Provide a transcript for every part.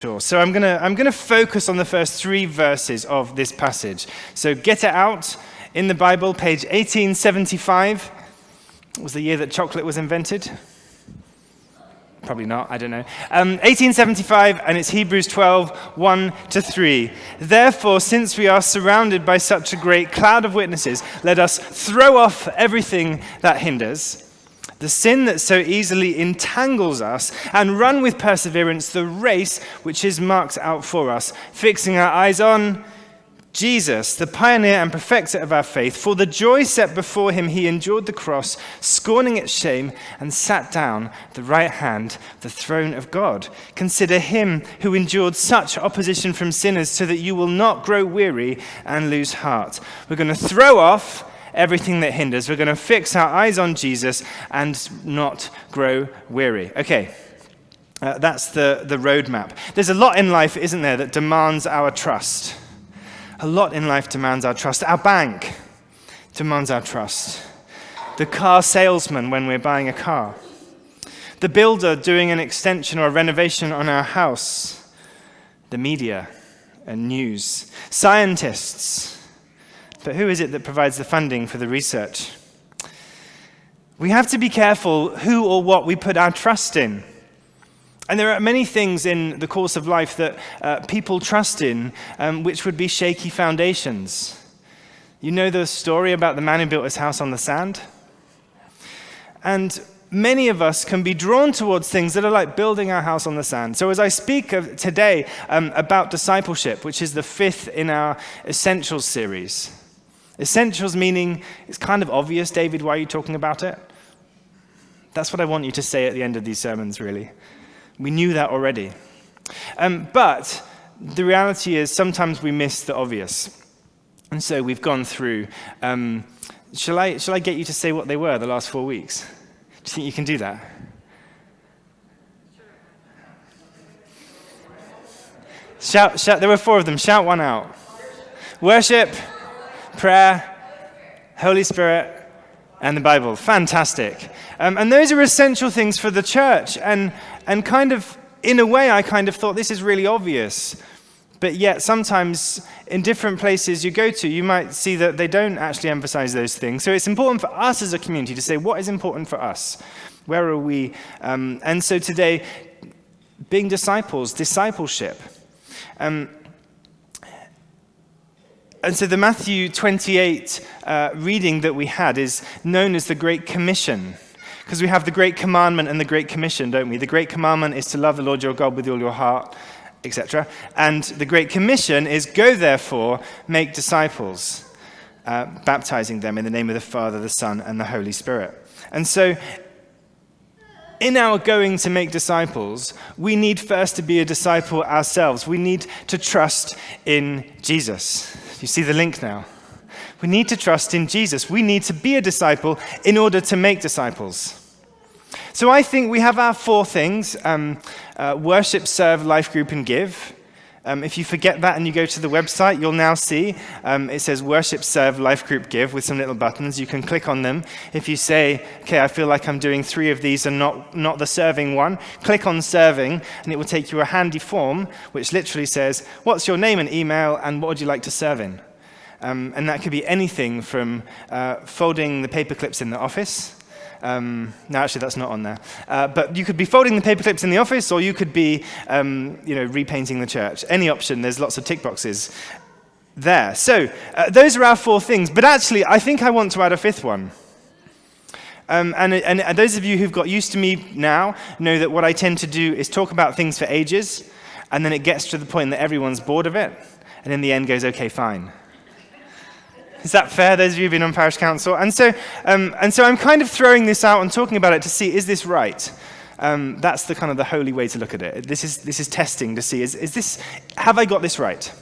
Sure. So I'm gonna focus on the first 3 verses of this passage. So get it out in the Bible, page 1875. Was the year that chocolate was invented? Probably not, I don't know. 1875, and it's Hebrews 12, 1-3. Therefore, since we are surrounded by such a great cloud of witnesses, let us throw off everything that hinders, the sin that so easily entangles us, and run with perseverance the race which is marked out for us, fixing our eyes on Jesus, the pioneer and perfecter of our faith. For the joy set before him, he endured the cross, scorning its shame, and sat down at the right hand of the throne of God. Consider him who endured such opposition from sinners, so that you will not grow weary and lose heart. We're going to throw off everything that hinders. We're going to fix our eyes on Jesus and not grow weary. Okay, that's the roadmap. There's a lot in life, isn't there, that demands our trust. A lot in life demands our trust. Our bank demands our trust. The car salesman when we're buying a car. The builder doing an extension or a renovation on our house. The media and news. Scientists. But who is it that provides the funding for the research? We have to be careful who or what we put our trust in. And there are many things in the course of life that people trust in, which would be shaky foundations. You know the story about the man who built his house on the sand? And many of us can be drawn towards things that are like building our house on the sand. So as I speak today about discipleship, which is the 5th in our Essentials series. Essentials meaning, it's kind of obvious, David, why are you talking about it? That's what I want you to say at the end of these sermons, really. We knew that already. But the reality is sometimes we miss the obvious. And so we've gone through. Shall I get you to say what they were the last 4 weeks? Do you think you can do that? Shout, there were 4 of them. Shout one out. Worship, prayer, Holy Spirit, and the Bible. Fantastic. And those are essential things for the church. And kind of, in a way, I kind of thought this is really obvious. But yet, sometimes in different places you go to, you might see that they don't actually emphasize those things. So it's important for us as a community to say, what is important for us? Where are we? And so today, being disciples, discipleship. And so the Matthew 28 reading that we had is known as the Great Commission, because we have the Great Commandment and the Great Commission, don't we? The Great Commandment is to love the Lord your God with all your heart, etc. And the Great Commission is go therefore, make disciples, baptizing them in the name of the Father, the Son, and the Holy Spirit. And so in our going to make disciples, we need first to be a disciple ourselves. We need to trust in Jesus. You see the link now? We need to trust in Jesus. We need to be a disciple in order to make disciples. So I think we have our 4 things, worship, serve, life group, and give. If you forget that and you go to the website, you'll now see it says worship, serve, life group, give with some little buttons. You can click on them. If you say, okay, I feel like I'm doing 3 of these and not the serving one, click on serving and it will take you a handy form which literally says, what's your name and email and what would you like to serve in? And that could be anything from folding the paper clips in the office. No, actually, that's not on there. But you could be folding the paper clips in the office, or you could be, repainting the church. Any option. There's lots of tick boxes there. So those are our 4 things. But actually, I think I want to add a 5th one. And those of you who've got used to me now know that what I tend to do is talk about things for ages, and then it gets to the point that everyone's bored of it, and in the end goes, okay, fine. Is that fair, those of you who've been on parish council? And so I'm kind of throwing this out and talking about it to see, is this right? That's the kind of the holy way to look at it. This is testing to see, have I got this right?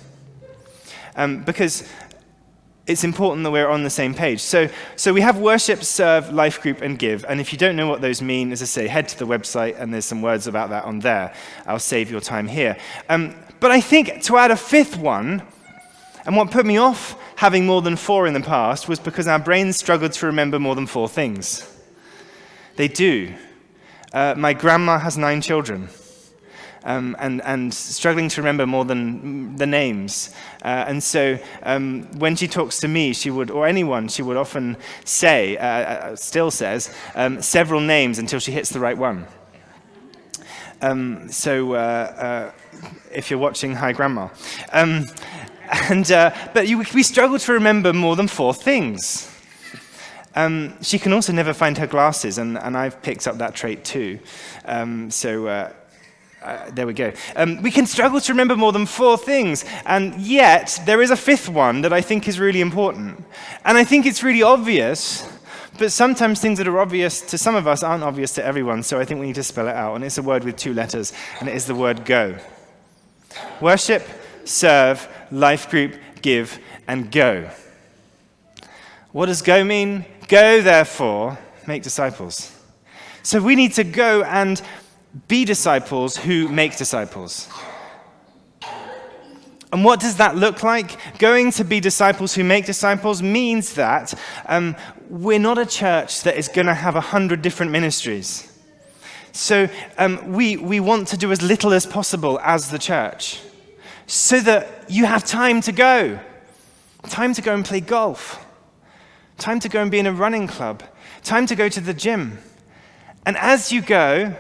Because it's important that we're on the same page. So we have worship, serve, life group, and give. And if you don't know what those mean, as I say, head to the website, and there's some words about that on there. I'll save your time here. But I think to add a 5th one, and what put me off having more than 4 in the past was because our brains struggled to remember more than 4 things. They do. My grandma has 9 children. and struggling to remember more than the names. And so when she talks to me, she would often say, still says, several names until she hits the right one. If you're watching, hi, Grandma. But we struggle to remember more than 4 things. She can also never find her glasses, and I've picked up that trait too. There we go. We can struggle to remember more than 4 things, and yet there is a 5th one that I think is really important. And I think it's really obvious, but sometimes things that are obvious to some of us aren't obvious to everyone, so I think we need to spell it out. And it's a word with 2 letters, and it is the word go. Worship, serve, life group, give, and go. What does go mean? Go, therefore, make disciples. So we need to go and be disciples who make disciples. And what does that look like? Going to be disciples who make disciples means that we're not a church that is going to have 100 different ministries. So we want to do as little as possible as the church, so that you have time to go and play golf, time to go and be in a running club, time to go to the gym. And as you go,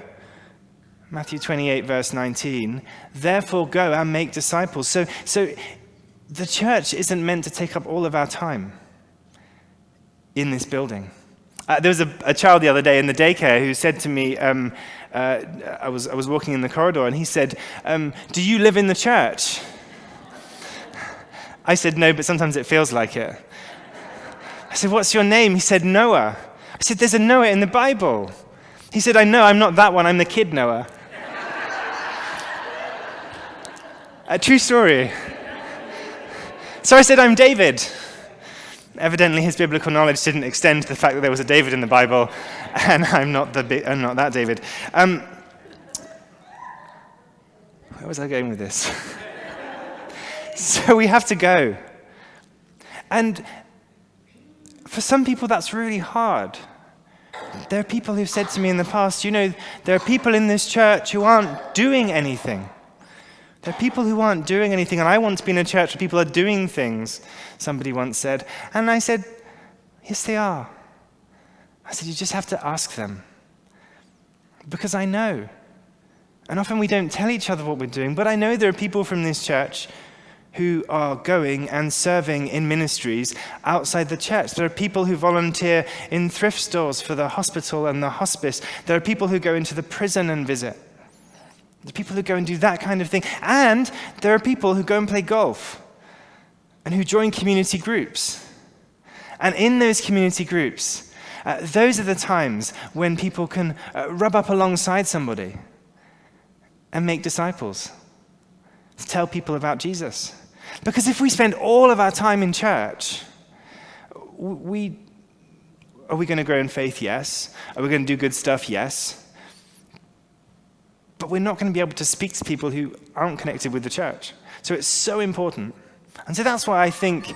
Matthew 28, verse 19, therefore go and make disciples. So the church isn't meant to take up all of our time in this building. There was a child the other day in the daycare who said to me, I was walking in the corridor, and he said, do you live in the church? I said, no, but sometimes it feels like it. I said, what's your name? He said, Noah. I said, there's a Noah in the Bible. He said, I know, I'm not that one, I'm the kid Noah. A true story. So I said, I'm David. Evidently, his biblical knowledge didn't extend to the fact that there was a David in the Bible, and I'm not that David. Where was I going with this? So we have to go. And for some people, that's really hard. There are people who've said to me in the past, there are people in this church who aren't doing anything. There are people who aren't doing anything, and I want to be in a church where people are doing things, somebody once said. And I said, yes, they are. I said, you just have to ask them. Because I know. And often we don't tell each other what we're doing, but I know there are people from this church who are going and serving in ministries outside the church. There are people who volunteer in thrift stores for the hospital and the hospice. There are people who go into the prison and visit. The people who go and do that kind of thing. And there are people who go and play golf and who join community groups. And in those community groups, those are the times when people can rub up alongside somebody and make disciples, to tell people about Jesus. Because if we spend all of our time in church, are we going to grow in faith? Yes. Are we going to do good stuff? Yes. But we're not going to be able to speak to people who aren't connected with the church. So it's so important. And so that's why I think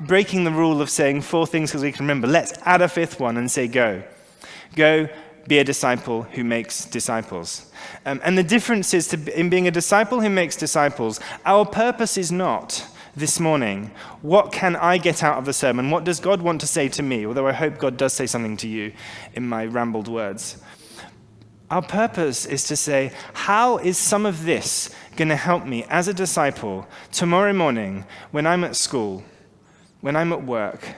breaking the rule of saying 4 things because we can remember, let's add a 5th one and say go. Go, be a disciple who makes disciples. And the difference is in being a disciple who makes disciples, our purpose is not this morning, what can I get out of the sermon? What does God want to say to me? Although I hope God does say something to you in my rambled words. Our purpose is to say, how is some of this going to help me as a disciple tomorrow morning when I'm at school, when I'm at work,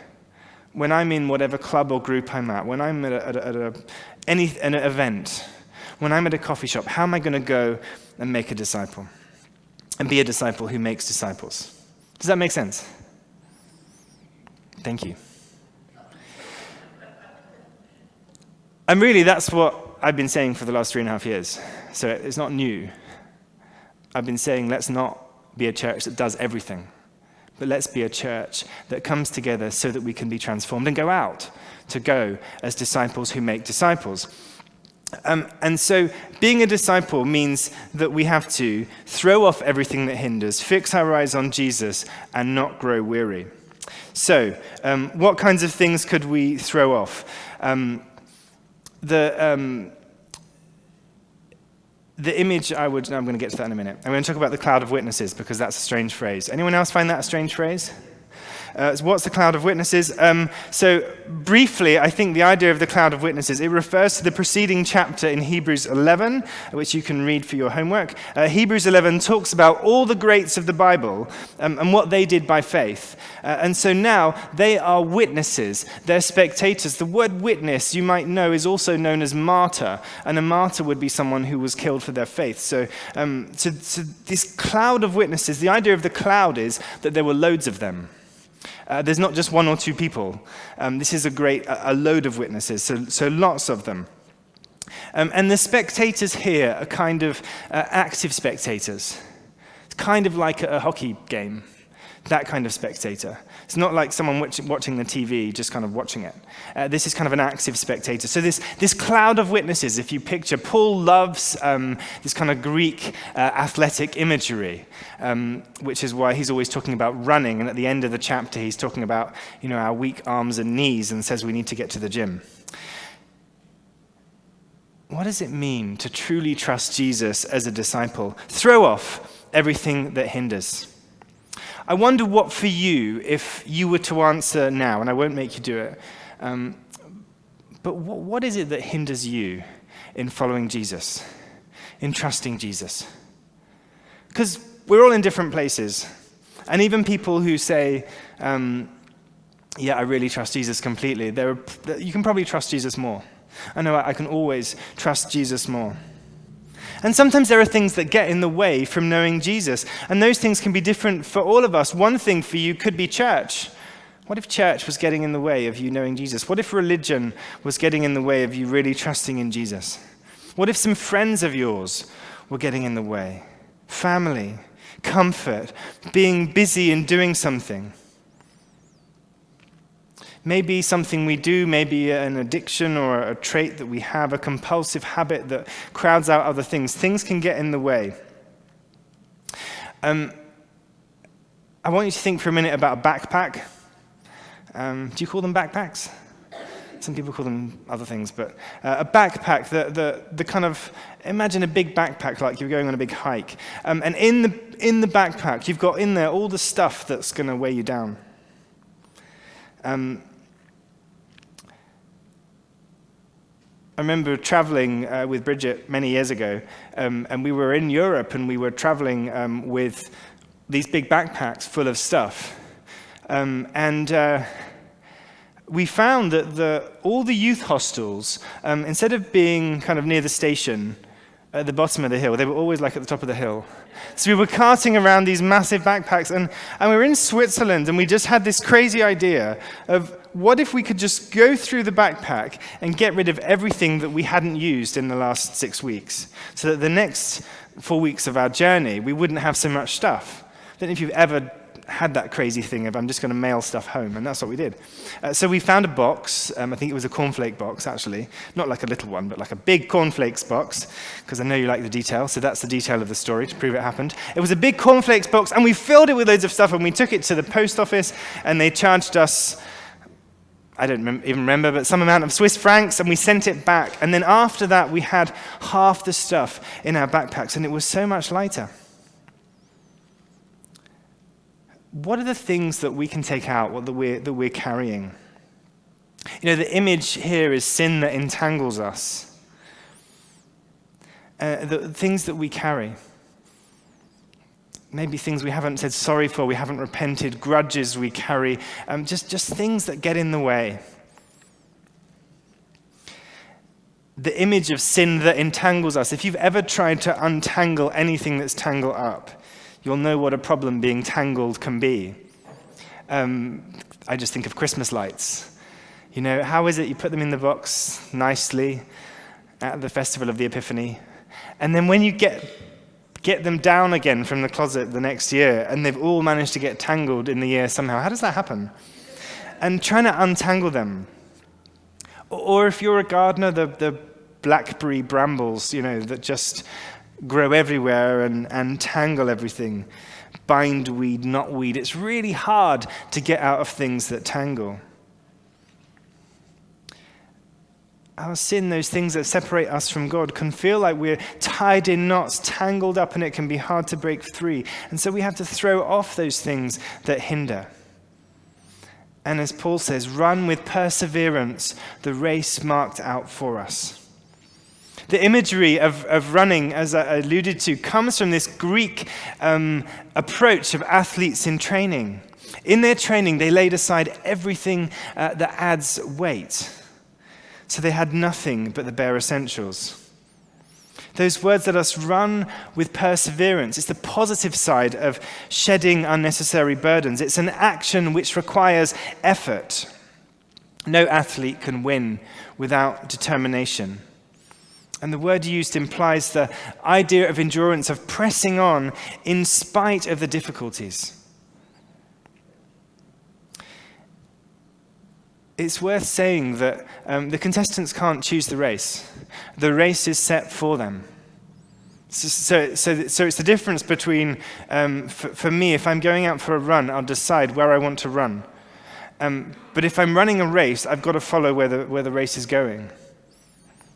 when I'm in whatever club or group I'm at, when I'm at an event, when I'm at a coffee shop, how am I going to go and make a disciple and be a disciple who makes disciples? Does that make sense? Thank you. And really, that's what I've been saying for the last 3.5 years. So it's not new. I've been saying, let's not be a church that does everything, but let's be a church that comes together so that we can be transformed and go out to go as disciples who make disciples. And so being a disciple means that we have to throw off everything that hinders, fix our eyes on Jesus, and not grow weary. So what kinds of things could we throw off? The The image I'm going to get to that in a minute. I'm going to talk about the cloud of witnesses because that's a strange phrase. Anyone else find that a strange phrase? So what's the cloud of witnesses? So briefly, I think the idea of the cloud of witnesses, it refers to the preceding chapter in Hebrews 11, which you can read for your homework. Hebrews 11 talks about all the greats of the Bible and what they did by faith. And so now they are witnesses. They're spectators. The word witness, you might know, is also known as martyr. And a martyr would be someone who was killed for their faith. So this cloud of witnesses, the idea of the cloud is that there were loads of them. There's not just one or two people. This is a load of witnesses, so lots of them. And the spectators here are kind of active spectators. It's kind of like a hockey game, that kind of spectator. It's not like someone watching the TV, just kind of watching it. This is kind of an active spectator. So this cloud of witnesses, if you picture, Paul loves this kind of Greek athletic imagery, which is why he's always talking about running. And at the end of the chapter, he's talking about our weak arms and knees and says we need to get to the gym. What does it mean to truly trust Jesus as a disciple? Throw off everything that hinders. I wonder what for you, if you were to answer now, and I won't make you do it, but what is it that hinders you in following Jesus, in trusting Jesus? Because we're all in different places, and even people who say, yeah, I really trust Jesus completely, you can probably trust Jesus more. I know I can always trust Jesus more. And sometimes there are things that get in the way from knowing Jesus, and those things can be different for all of us. One thing for you could be church. What if church was getting in the way of you knowing Jesus? What if religion was getting in the way of you really trusting in Jesus? What if some friends of yours were getting in the way? Family, comfort, being busy and doing something. Maybe something we do, maybe an addiction or a trait that we have, a compulsive habit that crowds out other things. Things can get in the way. I want you to think for a minute about a backpack. Do you call them backpacks? Some people call them other things, but a backpack, the kind of, imagine a big backpack like you're going on a big hike. And in the backpack, you've got in there all the stuff that's going to weigh you down. I remember traveling with Bridget many years ago, and we were in Europe, and we were traveling with these big backpacks full of stuff. We found that all the youth hostels, instead of being kind of near the station at the bottom of the hill, they were always like at the top of the hill. So we were carting around these massive backpacks, and we were in Switzerland, and we just had this crazy idea of what if we could just go through the backpack and get rid of everything that we hadn't used in the last 6 weeks, so that the next 4 weeks of our journey, we wouldn't have so much stuff. I don't know if you've ever had that crazy thing of I'm just going to mail stuff home, and that's what we did. So we found a box, I think it was a cornflake box actually, not like a little one, but like a big cornflakes box, because I know you like the detail, so that's the detail of the story to prove it happened. It was a big cornflakes box, and we filled it with loads of stuff, and we took it to the post office, and they charged us, I don't even remember, but some amount of Swiss francs, and we sent it back. And then after that, we had half the stuff in our backpacks, and it was so much lighter. What are the things that we can take out, that we're carrying? The image here is sin that entangles us. The things that we carry. Maybe things we haven't said sorry for, we haven't repented, grudges we carry, just things that get in the way. The image of sin that entangles us. If you've ever tried to untangle anything that's tangled up, you'll know what a problem being tangled can be. I just think of Christmas lights. How is it you put them in the box nicely at the Festival of the Epiphany, and then when you get them down again from the closet the next year, and they've all managed to get tangled in the year somehow. How does that happen? And trying to untangle them. Or if you're a gardener, the blackberry brambles, that just grow everywhere and tangle everything. Bindweed, knotweed. It's really hard to get out of things that tangle. Our sin, those things that separate us from God, can feel like we're tied in knots, tangled up, and it can be hard to break free. And so we have to throw off those things that hinder. And as Paul says, run with perseverance the race marked out for us. The imagery of running, as I alluded to, comes from this Greek approach of athletes in training. In their training, they laid aside everything that adds weight. So they had nothing but the bare essentials. Those words let us run with perseverance. It's the positive side of shedding unnecessary burdens. It's an action which requires effort. No athlete can win without determination. And the word used implies the idea of endurance, of pressing on in spite of the difficulties. It's worth saying that the contestants can't choose the race. The race is set for them. So it's the difference between, for me, if I'm going out for a run, I'll decide where I want to run. But if I'm running a race, I've got to follow where the race is going.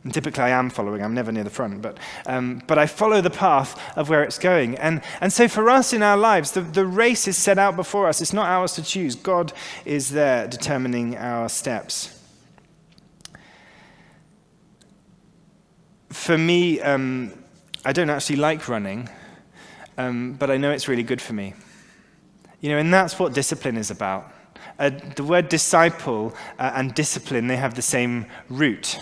And typically I am following, I'm never near the front, but I follow the path of where it's going. And so for us in our lives, the race is set out before us. It's not ours to choose. God is there determining our steps. For me, I don't actually like running, but I know it's really good for me. And that's what discipline is about. The word disciple and discipline, they have the same root.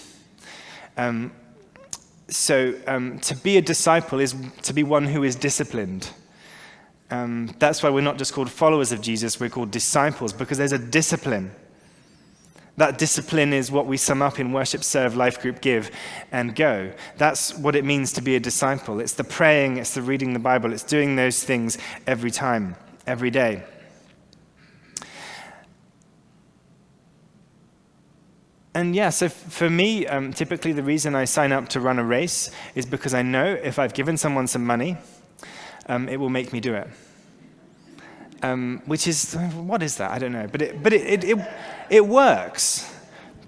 So to be a disciple is to be one who is disciplined. That's why we're not just called followers of Jesus, we're called disciples, because there's a discipline. That discipline is what we sum up in worship, serve, life group, give, and go. That's what it means to be a disciple. It's the praying, it's the reading the Bible, it's doing those things every time, every day. And yeah, so for me, typically the reason I sign up to run a race is because I know if I've given someone some money, it will make me do it. Which is, what is that? I don't know. But it works.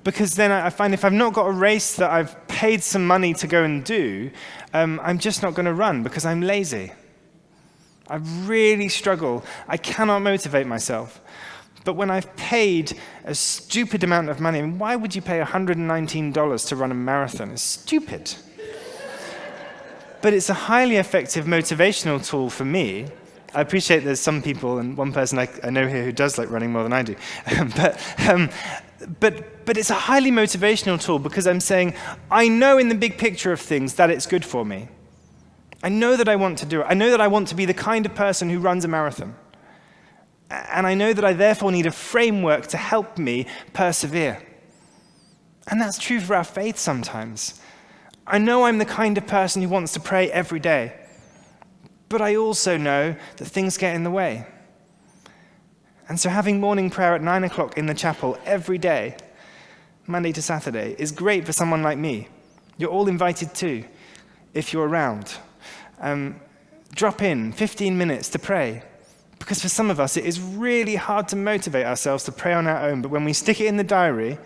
Because then I find if I've not got a race that I've paid some money to go and do, I'm just not going to run because I'm lazy. I really struggle. I cannot motivate myself. But when I've paid a stupid amount of money, why would you pay $119 to run a marathon? It's stupid. But it's a highly effective motivational tool for me. I appreciate there's some people, and one person I know here who does like running more than I do. But it's a highly motivational tool because I'm saying, I know in the big picture of things that it's good for me. I know that I want to do it. I know that I want to be the kind of person who runs a marathon. And I know that I therefore need a framework to help me persevere. And that's true for our faith sometimes. I know I'm the kind of person who wants to pray every day. But I also know that things get in the way. And so having morning prayer at 9 o'clock in the chapel every day, Monday to Saturday, is great for someone like me. You're all invited too, if you're around. Drop in 15 minutes to pray. Because for some of us, it is really hard to motivate ourselves to pray on our own. But when we stick it in the diary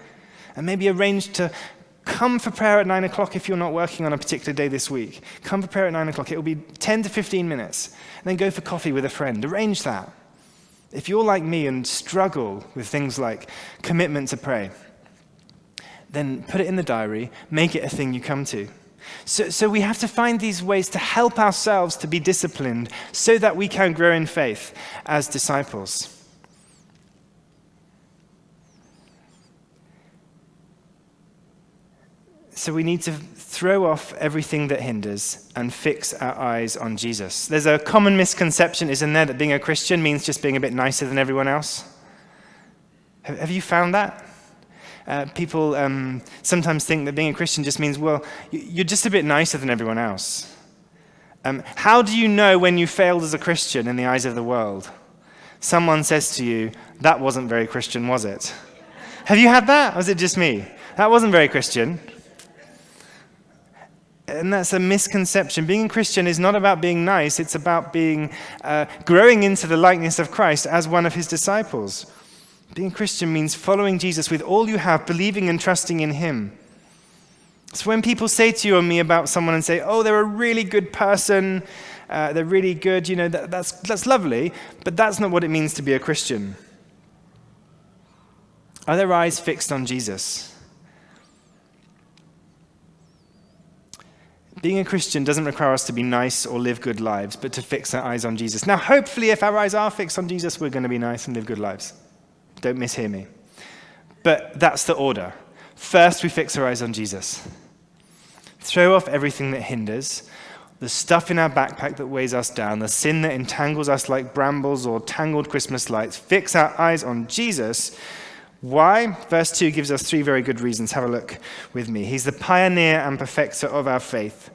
and maybe arrange to come for prayer at 9 o'clock if you're not working on a particular day this week, come for prayer at 9 o'clock. It will be 10 to 15 minutes. And then go for coffee with a friend. Arrange that. If you're like me and struggle with things like commitment to pray, then put it in the diary. Make it a thing you come to. So we have to find these ways to help ourselves to be disciplined so that we can grow in faith as disciples. So we need to throw off everything that hinders and fix our eyes on Jesus. There's a common misconception, isn't there, that being a Christian means just being a bit nicer than everyone else? Have you found that? People sometimes think that being a Christian just means, well, you're just a bit nicer than everyone else. How do you know when you failed as a Christian in the eyes of the world? Someone says to you, that wasn't very Christian, was it? Have you had that? Or was it just me? That wasn't very Christian. And that's a misconception. Being a Christian is not about being nice. It's about being growing into the likeness of Christ as one of his disciples. Being a Christian means following Jesus with all you have, believing and trusting in him. So when people say to you or me about someone and say, oh, they're a really good person, they're really good, that's lovely, but that's not what it means to be a Christian. Are their eyes fixed on Jesus? Being a Christian doesn't require us to be nice or live good lives, but to fix our eyes on Jesus. Now, hopefully, if our eyes are fixed on Jesus, we're going to be nice and live good lives. Don't mishear me. But that's the order. First, we fix our eyes on Jesus. Throw off everything that hinders, the stuff in our backpack that weighs us down, the sin that entangles us like brambles or tangled Christmas lights. Fix our eyes on Jesus. Why? Verse 2 gives us 3 very good reasons. Have a look with me. He's the pioneer and perfecter of our faith.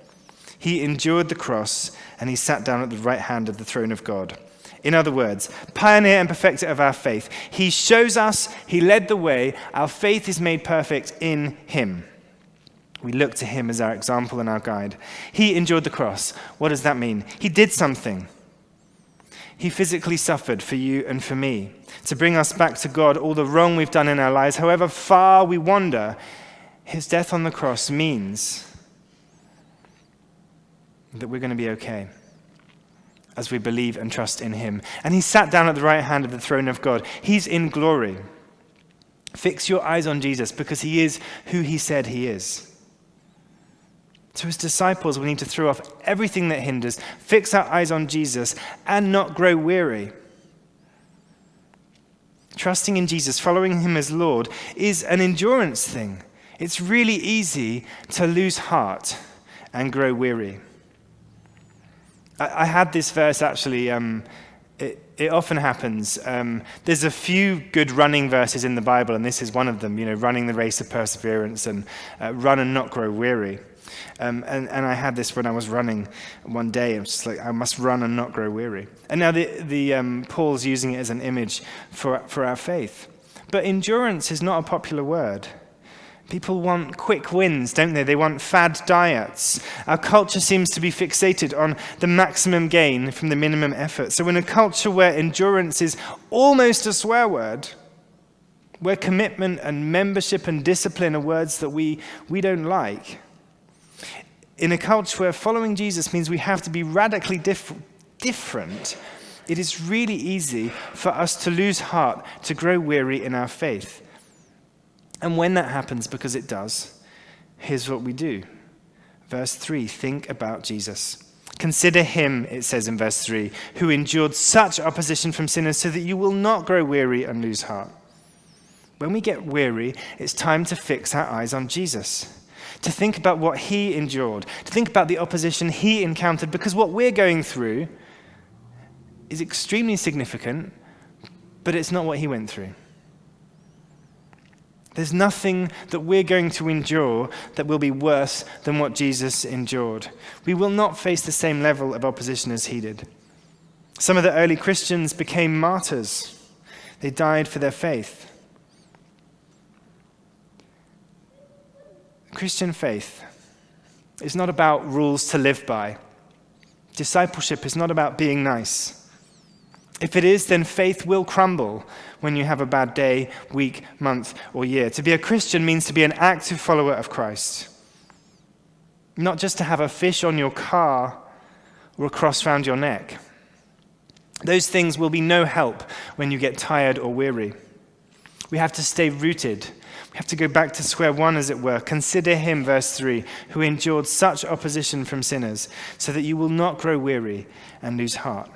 He endured the cross, and he sat down at the right hand of the throne of God. In other words, pioneer and perfecter of our faith. He shows us, he led the way. Our faith is made perfect in him. We look to him as our example and our guide. He endured the cross. What does that mean? He did something. He physically suffered for you and for me to bring us back to God, all the wrong we've done in our lives. However far we wander, his death on the cross means that we're going to be okay as we believe and trust in him. And he sat down at the right hand of the throne of God. He's in glory. Fix your eyes on Jesus because he is who he said he is. So as disciples, we need to throw off everything that hinders, fix our eyes on Jesus, and not grow weary. Trusting in Jesus, following him as Lord, is an endurance thing. It's really easy to lose heart and grow weary. I had this verse actually, it often happens. There's a few good running verses in the Bible, and this is one of them, running the race of perseverance and run and not grow weary. And I had this when I was running one day. I was just like, I must run and not grow weary. And now Paul's using it as an image for our faith. But endurance is not a popular word. People want quick wins, don't they? They want fad diets. Our culture seems to be fixated on the maximum gain from the minimum effort. So in a culture where endurance is almost a swear word, where commitment and membership and discipline are words that we don't like, in a culture where following Jesus means we have to be radically different, it is really easy for us to lose heart, to grow weary in our faith. And when that happens, because it does, here's what we do. Verse 3, think about Jesus. Consider him, it says in verse 3, who endured such opposition from sinners so that you will not grow weary and lose heart. When we get weary, it's time to fix our eyes on Jesus. To think about what he endured, to think about the opposition he encountered, because what we're going through is extremely significant, but it's not what he went through. There's nothing that we're going to endure that will be worse than what Jesus endured. We will not face the same level of opposition as he did. Some of the early Christians became martyrs. They died for their faith. Christian faith is not about rules to live by. Discipleship is not about being nice. If it is, then faith will crumble when you have a bad day, week, month, or year. To be a Christian means to be an active follower of Christ. Not just to have a fish on your car or a cross around your neck. Those things will be no help when you get tired or weary. We have to stay rooted. We have to go back to square one, as it were. Consider him, verse 3, who endured such opposition from sinners, so that you will not grow weary and lose heart.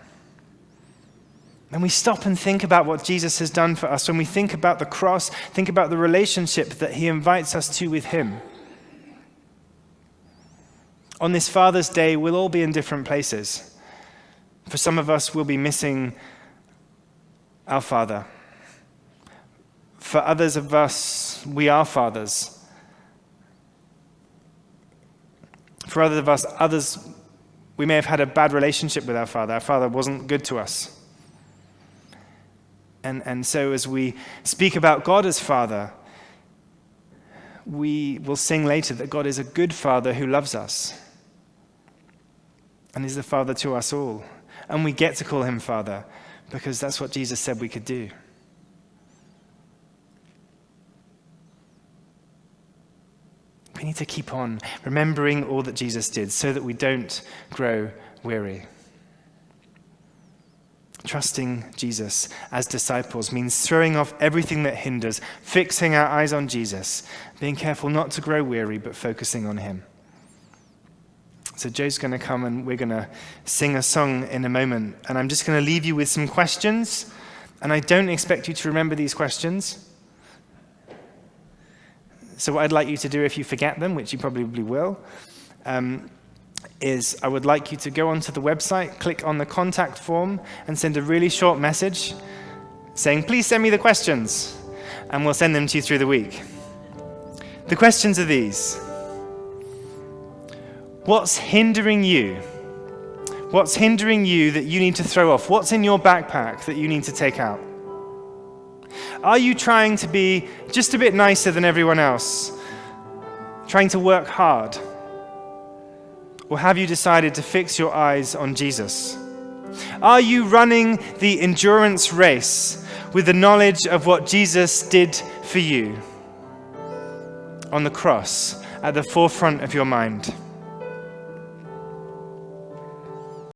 And we stop and think about what Jesus has done for us. When we think about the cross, think about the relationship that he invites us to with him. On this Father's Day, we'll all be in different places. For some of us, we'll be missing our Father. For others of us, we are fathers. For others, we may have had a bad relationship with our Father. Our Father wasn't good to us. And so as we speak about God as Father, we will sing later that God is a good Father who loves us and is the Father to us all. And we get to call him Father because that's what Jesus said we could do. We need to keep on remembering all that Jesus did so that we don't grow weary. Trusting Jesus as disciples means throwing off everything that hinders, fixing our eyes on Jesus, being careful not to grow weary, but focusing on him. So Joe's going to come and we're going to sing a song in a moment. And I'm just going to leave you with some questions. And I don't expect you to remember these questions. So what I'd like you to do if you forget them, which you probably will, is I would like you to go onto the website, click on the contact form, and send a really short message saying, please send me the questions, and we'll send them to you through the week. The questions are these. What's hindering you? What's hindering you that you need to throw off? What's in your backpack that you need to take out? Are you trying to be just a bit nicer than everyone else? Trying to work hard? Or have you decided to fix your eyes on Jesus? Are you running the endurance race with the knowledge of what Jesus did for you on the cross at the forefront of your mind?